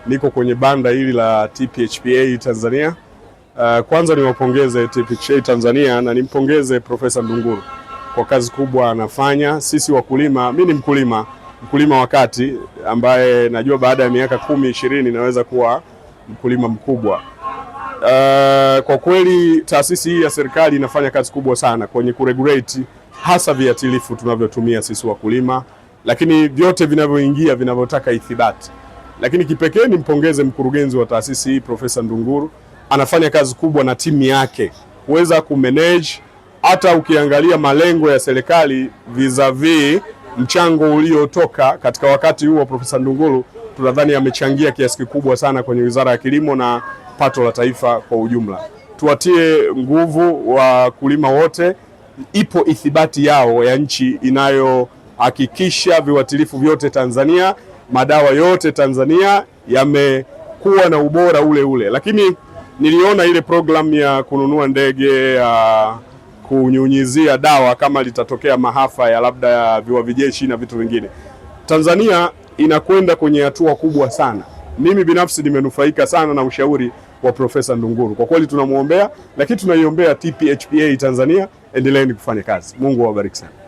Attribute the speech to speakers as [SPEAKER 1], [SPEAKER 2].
[SPEAKER 1] niko kwenye banda hili la TPHPA Tanzania. Kwanza niwapongeze TPHPA Tanzania na nimpongeze Profesa Ndunguru kwa kazi kubwa anafanya. Sisi wakulima, mimi ni mkulima wa kati ambaye najua baada ya miaka 10-20 naweza kuwa mkulima mkubwa. Kwa kweli taasisi hii ya serikali inafanya kazi kubwa sana kwenye kuregulate hasa viuatilifu tunavyotumia sisi wakulima, lakini vyote vinavyoingia vinavyotaka ithibati. Lakini kipekee nimpongeze mkurugenzi wa taasisi hii Profesa Ndunguru, anafanya kazi kubwa na timu yake kuweza kumanage. Hata ukiangalia malengo ya serikali vis-a-vis mchango uliotoka katika wakati huo, Profesa Ndunguru tunadhani amechangia kiasi kikubwa sana kwenye Wizara ya Kilimo na pato la taifa kwa ujumla. Tuwatie nguvu wakulima wote. Ipo ithibati yao ya nchi inayohakikisha viuatilifu vyote Tanzania, madawa yote Tanzania yamekuwa na ubora ule ule. Lakini niliona ile program ya kununua ndege ya kunyunyizia dawa kama litatokea maafa ya labda ya viwavijeshi na vitu vingine. Tanzania inakwenda kwenye hatua kubwa sana. Mimi binafsi nimenufaika sana na ushauri wa Profesa Ndunguru. Kwa kweli tunamuombea, lakini tunaiombea TPHPA Tanzania, endeleeni kufanya kazi. Mungu awabariki sana.